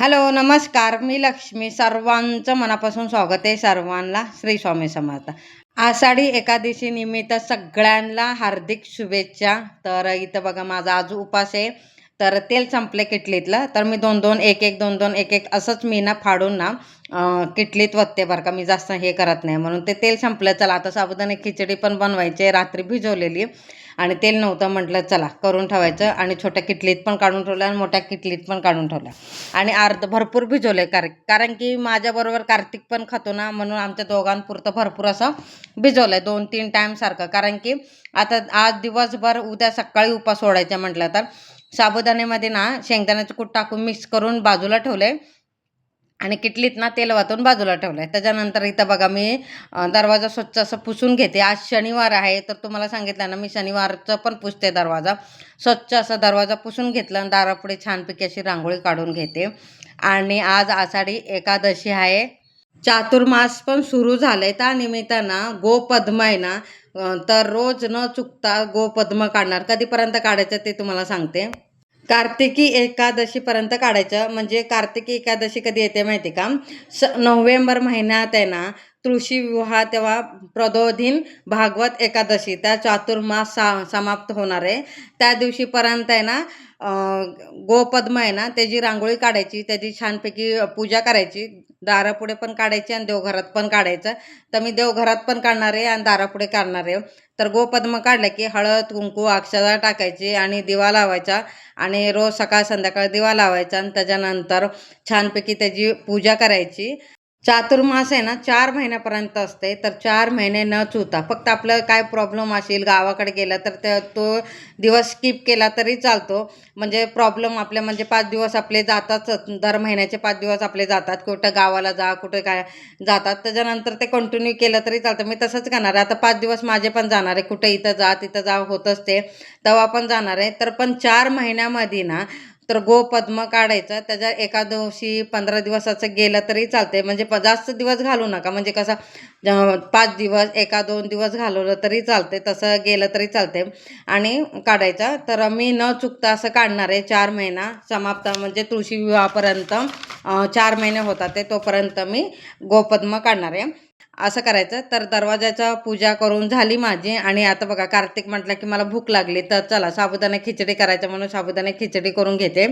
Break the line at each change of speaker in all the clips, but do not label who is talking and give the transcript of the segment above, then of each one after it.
Hello, नमस्कार. मी लक्ष्मी. सर्वांचं मनापासून स्वागत आहे. सर्वांना श्री स्वामी समर्थ. आषाढी एकादशी निमित्त सगळ्यांना हार्दिक शुभेच्छा. तर इथं बघा माझा आज उपास आहे. तर तेल संपले किटलीतलं, तर मी 2-2, 1-1, 2-2, 1-1 असंच मी ना फाडून ना किटलीत वतते बरं का. मी जास्त हे करत नाही म्हणून ते तेल संपलं. चला आता साबुदाणे खिचडी पण बनवायची, रात्री भिजवलेली आणि तेल नव्हतं, म्हटलं चला करून ठेवायचं. आणि छोट्या किटलीत पण काढून ठेवलं आणि मोठ्या किटलीत पण काढून ठेवलं. आणि अर्ध भरपूर भिजवले कारण की माझ्याबरोबर कार्तिक पण खातो ना, म्हणून आमच्या दोघांपुरतं भरपूर असं भिजवलंय 2-3 टाइम सारखं. कारण की आता आज दिवसभर, उद्या सकाळी उपास सोडायचा म्हटलं तर साबुदाण्यामध्ये ना शेंगदाण्याचं कूट टाकून मिक्स करून बाजूला ठेवलंय आणि किटलीत ना तेल वाटून बाजूला ठेवलंय. त्याच्यानंतर इथं बघा मी दरवाजा स्वच्छ असं पुसून घेते. आज शनिवार आहे, तर तुम्हाला सांगितलं ना मी शनिवारचं पण पुसते दरवाजा. स्वच्छ असा दरवाजा पुसून घेतला आणि दारापुढे छानपैकी अशी रांगोळी काढून घेते. आणि आज आषाढी एकादशी आहे. चातुर्मास पण सुरू झालंय. त्या निमित्तानं गोपद्म आहे ना, तर रोज न चुकता गोपद्म काढणार. कधीपर्यंत काढायचं ते तुम्हाला सांगते. कार्तिकी एकादशीपर्यंत काढायचं. म्हणजे कार्तिकी एकादशी कधी येते माहिती का? नोव्हेंबर महिन्यात आहे ना, तुळशी विवाह तेव्हा प्रदोधीन भागवत एकादशी, त्या चातुर्मास समाप्त होणार आहे. त्या दिवशीपर्यंत आहे ना, गोपद्म आहे ना त्याची रांगोळी काढायची, त्याची छानपैकी पूजा करायची. दारापुढे पण काढायची आणि देवघरात पण काढायचं. तर मी देवघरात पण काढणार आहे आणि दारापुढे काढणार आहे. तर गोपद्म काढलं की हळद, कुंकू, अक्षता टाकायची आणि दिवा लावायचा. आणि रोज सकाळ संध्याकाळ दिवा लावायचा आणि त्याच्यानंतर छानपैकी त्याची पूजा करायची. चातुर्मास आहे ना 4 महिन्यापर्यंत असते. तर 4 महिने न चुकता, फक्त आपलं काय प्रॉब्लेम असेल गावाकडे गेला तर तो दिवस स्किप केला तरी चालतो. म्हणजे प्रॉब्लेम आपल्या म्हणजे 5 दिवस आपले जातातच. दर महिन्याचे 5 दिवस आपले जातात. कुठं गावाला जा, कुठं काय जातात. त्याच्यानंतर ते कंटिन्यू केलं तरी चालतं. मी तसंच करणार आहे. आता 5 दिवस माझे पण जाणार आहे. कुठं इथं जा तिथं जा होतच ते, तेव्हा पण जाणार आहे. तर पण 4 महिन्यामध्ये ना तर गोपद्म काढायचं. त्याच्या एका दिवशी 15 दिवसाचं गेलं तरी चालते. म्हणजे जास्त दिवस घालू नका. म्हणजे कसं 5 दिवस, 1-2 दिवस घालवलं तरी चालते, तसं गेलं तरी चालते आणि काढायचं. तर मी न चुकता असं काढणार आहे. 4 महिना समाप्त म्हणजे तुळशी विवाहापर्यंत 4 महिने होतात ते, तोपर्यंत मी गोपद्म काढणार आहे. असं करायचं. तर दरवाजाचा पूजा करून झाली माझी. आणि आता बघा कार्तिक म्हटलं की मला भूक लागली, तर चला साबुदाणा खिचडी करायचं म्हणून साबुदाणा खिचडी करून घेते.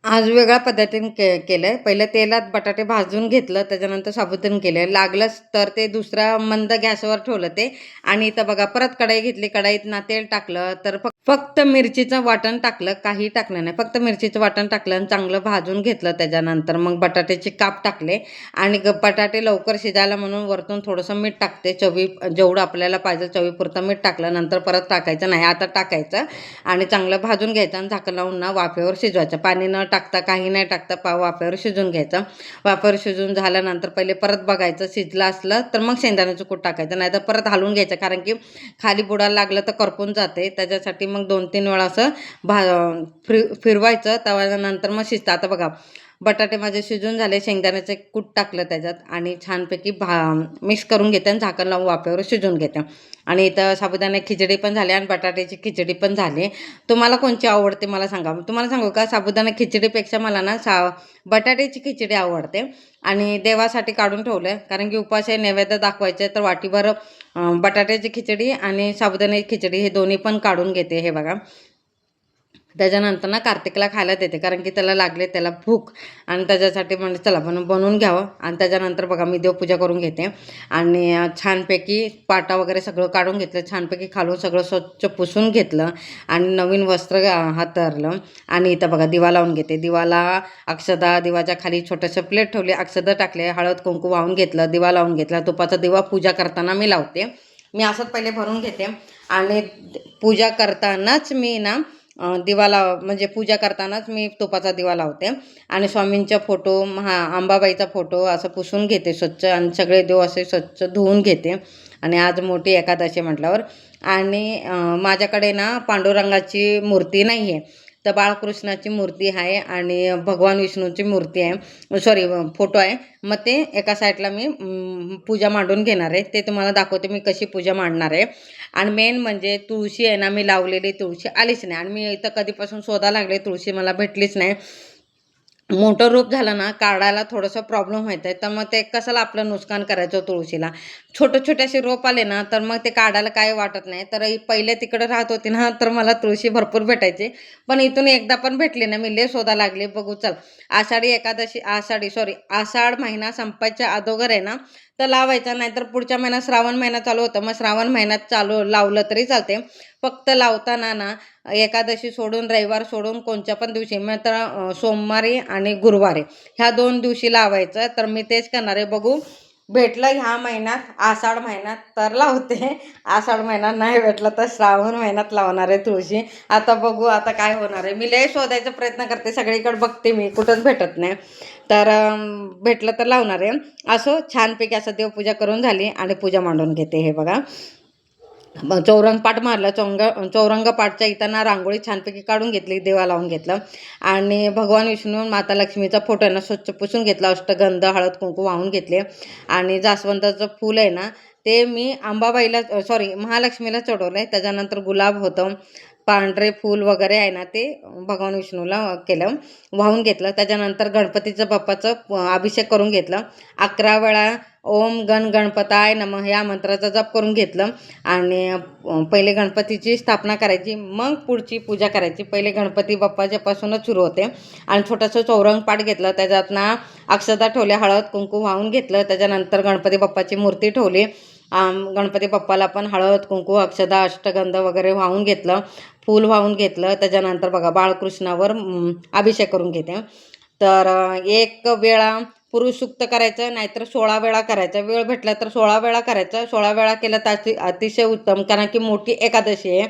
आज वेगळ्या पद्धतीने केलंय. पहिलं तेलात बटाटे भाजून घेतलं, त्याच्यानंतर साबुदाणा केलं. लागलंच तर ते दुसऱ्या मंद गॅसवर ठेवलं ते. आणि इथं बघा परत कढई घेतली, कढईत ना तेल टाकलं, तर फक्त मिरचीचं वाटण टाकलं, काही टाकलं नाही. फक्त मिरचीचं वाटण टाकलं आणि चांगलं भाजून घेतलं. त्याच्यानंतर मग बटाट्याचे काप टाकले आणि बटाटे लवकर शिजायला म्हणून वरतून थोडंसं मीठ टाकते. जेवढं आपल्याला पाहिजे चवीपुरतं मीठ टाकलं. नंतर परत टाकायचं नाही, आता टाकायचं आणि चांगलं भाजून घ्यायचं आणि झाकण लावून ना वाफेवर शिजवायचं. पाणी न टाकता, काही नाही टाकता वाफेवर शिजून घ्यायचं. वाफेवर शिजून झाल्यानंतर पहिले परत बघायचं, शिजलं असलं तर मग शेंगदाण्याचं कूट टाकायचं, नाही तर परत हलवून घ्यायचं. कारण की खाली बुडायला लागलं तर करपून जाते. त्याच्यासाठी मग 2-3 वेळा असं फिरवायचं. त्यानंतर मग शिजतं. आता बघा बटाटे माझे शिजून झाले, शेंगदाण्याचे कूट टाकलं त्याच्यात आणि छानपैकी मिक्स करून घेते आणि झाकण लावून वाफेवर शिजवून घेते. आणि इथं साबुदाणा खिचडी पण झाली आणि बटाट्याची खिचडी पण झाली. तुम्हाला कोणची आवडते मला सांगा. तुम्हाला सांगू का, साबुदाणा खिचडीपेक्षा मला ना बटाट्याची खिचडी आवडते. आणि देवासाठी काढून ठेवलं कारण की उपास आहे, नैवेद्य दाखवायचे. तर वाटीभर बटाट्याची खिचडी आणि साबुदाण्याची खिचडी हे दोन्ही पण काढून घेते. हे बघा, त्याच्यानंतर ना कार्तिकला खायला देते कारण की त्याला लागले त्याला भूक. आणि त्याच्यासाठी म्हणजे चला बनवून घ्यावं. आणि त्याच्यानंतर बघा मी देवपूजा करून घेते. आणि छानपैकी पाटा वगैरे सगळं काढून घेतलं, छानपैकी खालून सगळं स्वच्छ पुसून घेतलं आणि नवीन वस्त्र हातरलं. आणि इथं बघा दिवा लावून घेते. दिवाला अक्षदा, दिवाच्या खाली छोटंसं प्लेट ठेवली, अक्षदा टाकले, हळद कुंकू वाहून घेतलं, दिवा लावून घेतला. तुपाचा दिवा पूजा करताना मी लावते. मी असंच पहिले भरून घेते आणि पूजा करतानाच मी ना दिवा म्हणजे पूजा करतानाच मी तुपाचा दिवा लावते. आणि स्वामींचा फोटो, अंबाबाईचा फोटो असं पुसून घेते स्वच्छ आणि सगळे देव असे स्वच्छ धुवून घेते. आणि आज मोठी एकादशी म्हटल्यावर. आणि माझ्याकडे ना पांडुरंगाची मूर्ती नाही आहे, तर बाळकृष्णाची मूर्ती आहे आणि भगवान विष्णूची मूर्ती आहे, सॉरी फोटो आहे. मग ते एका साईडला मी पूजा मांडून घेणार आहे. ते तुम्हाला दाखवते मी कशी पूजा मांडणार आहे. आणि मेन म्हणजे तुळशी आहे ना, मी लावलेली तुळशी आलीच नाही. आणि मी इथं कधीपासून शोधायला लागले, तुळशी मला भेटलीच नाही. मोठं रोप झालं ना, काढायला थोडंसं प्रॉब्लेम होत आहे. तर मग ते कशाला आपलं नुकसान करायचं तुळशीला. छोटे-छोटे असे रोप आले ना, तर मग ते काढायला काही वाटत नाही. तर पहिले तिकडे राहत होती ना, तर मला तुळशी भरपूर भेटायची. पण इथून एकदा पण भेटली नाही. मी लय शोधायला लागले. बघू चल, आषाढ महिना संपायच्या अगोदर आहे ना, तर लावायचा. नाहीतर पुढच्या महिन्यात श्रावण महिना चालू होतं. मग श्रावण महिन्यात चालू लावलं तरी चालते. फक्त लावताना ना, एकादशी सोडून, रविवार सोडून कोणत्या पण दिवशी मात्र सोमवारी आणि गुरुवारी ह्या 2 दिवशी लावायचं. तर मी तेच करणार आहे. बघू भेटलं ह्या महिन्यात, आषाढ महिन्यात तर लावते. आषाढ महिन्यात नाही भेटलं तर श्रावण महिन्यात लावणार आहे तुळशी. आता बघू आता काय होणार आहे. मी लय शोधायचा प्रयत्न करते, सगळीकडे बघते मी, कुठंच भेटत नाही. तर भेटलं तर लावणार आहे. असो छानपैकी असं देवपूजा करून झाली आणि पूजा मांडून घेते. हे बघा, चौरंग पाट मारलं. चौरंग पाठच्या इथं ना रांगोळी छानपैकी काढून घेतली, देवा लावून घेतलं आणि भगवान विष्णू माता लक्ष्मीचा फोटो आहे ना स्वच्छ पुसून घेतला. अष्टगंध, हळद कुंकू वाहून घेतले आणि जास्वंदाचं फूल आहे ना, ते मी अंबाबाईला महालक्ष्मीला चढवलं आहे. त्याच्यानंतर गुलाब होतं, पांढरे फूल वगैरे आहे ना, ते भगवान विष्णूला केलं, वाहून घेतलं. त्याच्यानंतर गणपतीचं बाप्पाचं अभिषेक करून घेतलं. 11 वेळा ओम गण गणपताय नमः या मंत्राचा जप करून घेतलं आणि पहिले गणपतीची स्थापना करायची, मग पुढची पूजा करायची. पहिले गणपती बाप्पाच्यापासूनच सुरू होते आणि छोटंसं चौरंग पाट घेतलं. त्याच्यात ना अक्षता ठेवल्या, हळद कुंकू वाहून घेतलं. त्याच्यानंतर गणपती बाप्पाची मूर्ती ठेवली. गणपती बाप्पाला पण हळद कुंकू, अक्षता, अष्टगंध वगैरे वाहून घेतलं, फूल वाहून घेतलं. त्याच्यानंतर बघा बाळकृष्णावर अभिषेक करून घेते. तर एक वेळा पुरुष सुक्त करायचं, नाहीतर 16 वेळा करायचं. वेळ भेटला तर 16 वेळा करायचं. 16 वेळा केलं तर अतिशय उत्तम, कारण की मोठी एकादशी आहे.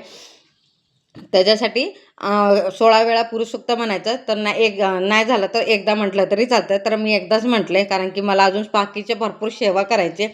त्याच्यासाठी 16 वेळा पुरुष सुक्त म्हणायचं. तर नाही झालं तर एकदा म्हटलं तरी चालतं. तर मी एकदाच म्हटले, कारण की मला अजून बाकीचे भरपूर सेवा करायचे.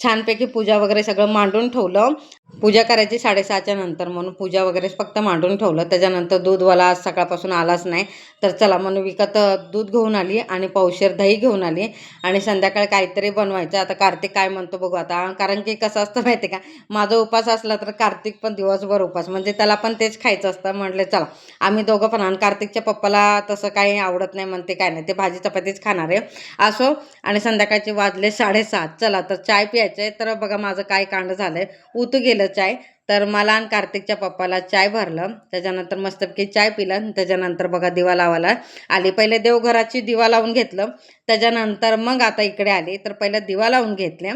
छानपैकी पूजा वगैरे सगळं मांडून ठेवलं. पूजा करायची 6:30च्या नंतर, म्हणून पूजा वगैरे फक्त मांडून ठेवलं. त्याच्यानंतर दूधवाला आज सकाळपासून आलाच नाही. तर चला म्हणून विकत दूध घेऊन आली आणि पावशेर दही घेऊन आली आणि संध्याकाळी काहीतरी बनवायचं. आता कार्तिक काय म्हणतो बघू आता, कारण की कसं असतं माहिती आहे का, माझा उपास असला तर कार्तिक पण दिवसभर उपास, म्हणजे त्याला पण तेच खायचं असतं. म्हटलं चला आम्ही दोघं पण, आणि कार्तिकच्या पप्पाला तसं काही आवडत नाही, म्हणते काय नाही, ते भाजी चपातीच खाणार आहे. असो, आणि संध्याकाळचे वाजले 7:30. चला तर चाय प्यायचं आहे. तर बघा माझं काय कांड झालंय, उतू गेलं चाय. तर मला आणि कार्तिकच्या पप्पाला चाय भरलं. त्याच्यानंतर मस्तपैकी चाय पिलं. त्याच्यानंतर बघा दिवा लावायला आली. पहिले देवघराची दिवा लावून घेतलं, त्याच्यानंतर मग आता इकडे आली. तर पहिलं दिवा लावून घेतले,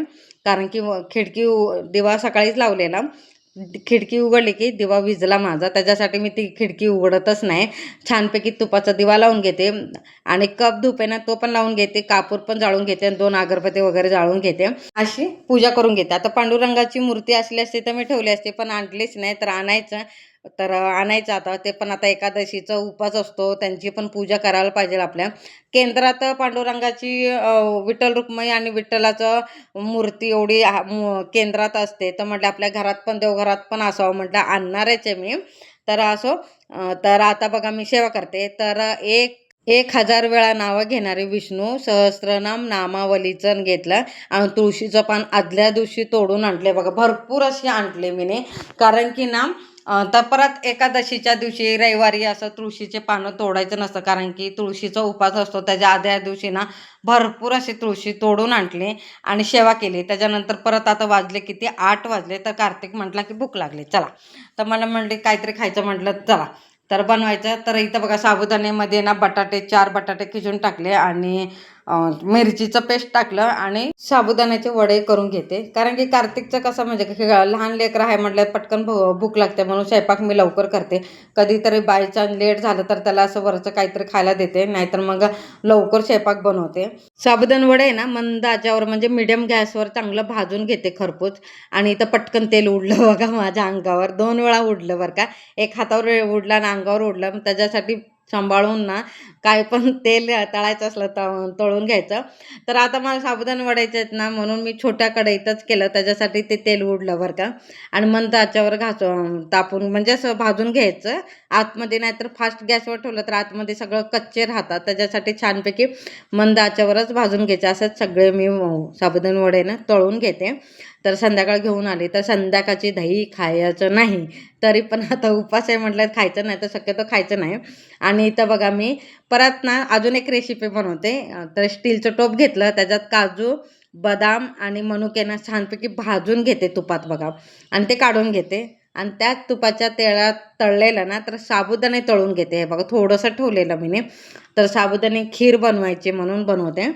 कारण की दिवा सकाळीच लावलेला. खिडकी उघडली की दिवा विझला माझा, त्याच्यासाठी मी ती खिडकी उघडतच नाही. छानपैकी तुपाचा दिवा लावून घेते आणि कप धूप आहे ना तो पण लावून घेते, कापूर पण जाळून घेते आणि 2 अगरबत्ती वगैरे जाळून घेते. अशी पूजा करून घेते. आता पांडुरंगाची मूर्ती असली असती तर मी ठेवली असते, पण आणलीच नाही. तर आणायचं आता. ते पण आता एकादशीचा उपास असतो, त्यांची पण पूजा करायला पाहिजे आपल्या. केंद्रात पांडुरंगाची विठ्ठल रुक्मिणी आणि विठ्ठलाचं मूर्ती एवढी केंद्रात असते. तर म्हटलं आपल्या घरात पण, देवघरात पण असावं, म्हटलं आणणारच आहे मी. तर असो, तर आता बघा मी सेवा करते. तर 1000 वेळा नावं घेणारे विष्णू सहस्त्रनाम नामावलीचं घेतलं आणि तुळशीचं पान आदल्या दिवशी तोडून आणले. बघा भरपूर अशी आणले मीने, कारण की ना तर परत एकादशीच्या दिवशी रविवारी असं तुळशीचे पानं तोडायचं नसतं, कारण की तुळशीचा उपास असतो. त्याच्या आदल्या दिवशी ना भरपूर अशी तुळशी तोडून आणली आणि सेवा केली. त्याच्यानंतर परत आता वाजले किती, 8 वाजले. तर कार्तिक म्हटला की भूक लागली, चला. तर मला म्हणले काहीतरी खायचं, म्हटलं चला तर बनवायचं. तर इथं बघा साबुदाण्यामध्ये ना 4 बटाटे खिसून टाकले आणि मिरचीचं पेस्ट टाकलं आणि साबुदाण्याचे वडे करून घेते. कारण की कार्तिकचं कसं म्हणजे लहान लेकरं आहे म्हटलं पटकन भूक लागते, म्हणून स्वयंपाक मी लवकर करते. कधीतरी बाय चान्स लेट झालं तर त्याला असं वरचं काहीतरी खायला देते, नाहीतर मग लवकर स्वयंपाक बनवते. साबुदाणा वडे आहे ना मंद आचेवर, म्हणजे मिडियम गॅसवर चांगलं भाजून घेते खरपूस. आणि इथं पटकन तेल उडलं बघा माझ्या अंगावर, 2 वेळा उडलं बरं का. एक हातावर उडलं आणि अंगावर उडलं. त्याच्यासाठी सांभाळून ना काय पण तेल तळायचं असलं तर तळून घ्यायचं. तर आता मला साबुदाणा वड्याचे आहेत ना, म्हणून मी छोट्या कढईतच केलं, त्याच्यासाठी ते तेल उडलं बरं का. आणि मंद आचेवर तापून, म्हणजे असं भाजून घ्यायचं आतमध्ये, नाहीतर फास्ट गॅसवर ठेवलं तर आतमध्ये सगळं कच्चे राहतात. त्याच्यासाठी छानपैकी मंद आचेवरच भाजून घ्यायचे. असंच सगळे मी साबुदाणा वडे ना तळून घेते. तर संध्याकाळ घेऊन आली. तर संध्याकाळची दही खायचं नाही. तरी पण आता उपास आहे म्हटल्यावर खायचं नाही, तर शक्यतो खायचं नाही. आणि इथं बघा मी परत ना अजून एक रेसिपी बनवते. तर स्टीलचं टोप घेतलं, त्याच्यात काजू, बदाम आणि मनुके ना छानपैकी भाजून घेते तुपात बघा आणि ते काढून घेते. आणि त्याच तुपाच्या तेलात तळलेलं ना तर साबुदाणे तळून घेते. हे बघा थोडंसं ठेवलेलं मी. तर साबुदाणे खीर बनवायची म्हणून बनवते.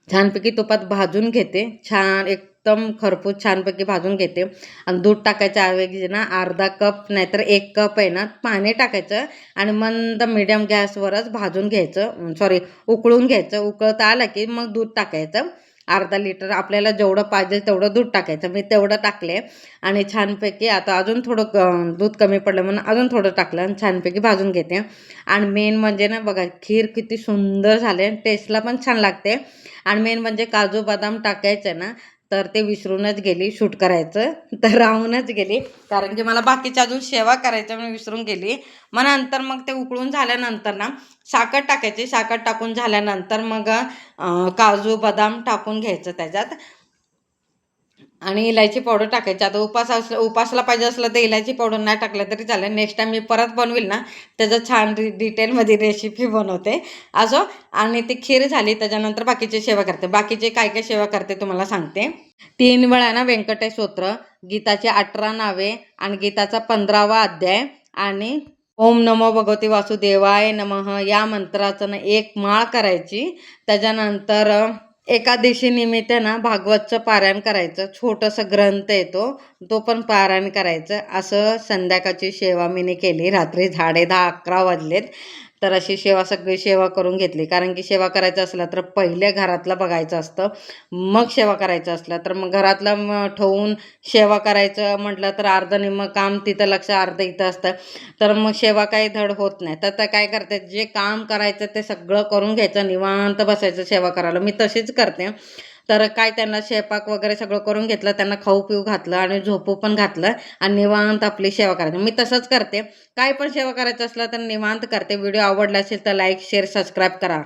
छानपैकी तुपात भाजून घेते. छान एकदम खरपूस छानपैकी भाजून घेते आणि दूध टाकायच्या ऐवजी ना अर्धा कप नाहीतर 1 कप आहे ना पाणी टाकायचं आणि मंद मीडियम गॅसवरच भाजून घ्यायचं. सॉरी, उकळून घ्यायचं. उकळत आलं की मग दूध टाकायचं. अर्धा लिटर आपल्याला जेवढं पाहिजे तेवढं दूध टाकायचं. मी तेवढं टाकले आणि छानपैकी आता अजून थोडं दूध कमी पडलं म्हणून अजून थोडं टाकलं आणि छानपैकी भाजून घेते. आणि मेन म्हणजे ना बघा खीर किती सुंदर झाले, टेस्टला पण छान लागते. आणि मेन म्हणजे काजू बदाम टाकायचं ना तर ते विसरूनच गेली शूट करायचं. तर राहूनच गेली, कारण की मला बाकीच्या अजून सेवा करायच्या मी विसरून गेली. मग नंतर मग ते उकळून झाल्यानंतर ना साखर टाकायची. साखर टाकून झाल्यानंतर मग काजू बदाम टाकून घ्यायचं त्याच्यात आणि इलायची पावडर टाकायची. आता उपासला पाहिजे असलं तर इलायची पावडर नाही टाकलं तरी चालेल. नेक्स्ट टाइम मी परत बनवेल ना त्याचं छान डिटेलमध्ये रेसिपी बनवते. असो, आणि ती खीर झाली त्याच्यानंतर बाकीची सेवा करते. बाकीचे काय काय सेवा करते तुम्हाला सांगते. 3 वेळा ना व्यंकटेश स्तोत्र, गीताची 18 नावे आणि गीताचा 15वा अध्याय आणि ओम नमो भगवते वासुदेवाय नमः या मंत्राचं ना 1 माळ करायची. त्याच्यानंतर एकादशी निमित्त ना भागवतचं पारायण करायचं. छोटंसं ग्रंथ आहे तो पण पारायण करायचं. असं संध्याकाळची सेवा मीने केली. रात्री 10:30 11 वाजलेत. तर अशी सगळी सेवा करून घेतली. कारण की सेवा करायचं असलं तर पहिले घरातलं बघायचं असतं. मग सेवा करायचं असलं तर मग घरातलं ठेवून सेवा करायचं म्हटलं तर अर्धं निम्मं काम तिथं लक्ष, अर्धं इथं असतं. तर मग सेवा काही धड होत नाही. तर काय करते, जे काम करायचं ते सगळं करून घ्यायचं, निवांत बसायचं सेवा करायला. मी तशीच करते. तर काय त्यांना स्वयंपाक वगैरे सगळं करून घेतलं, त्यांना खाऊ पिऊ घातलं आणि झोपू पण घातलं आणि निवांत आपली सेवा करायची. मी तसंच करते. काय पण सेवा करायचं असलं तर निवांत करते. व्हिडिओ आवडला असेल तर लाईक शेअर सबस्क्राईब करा.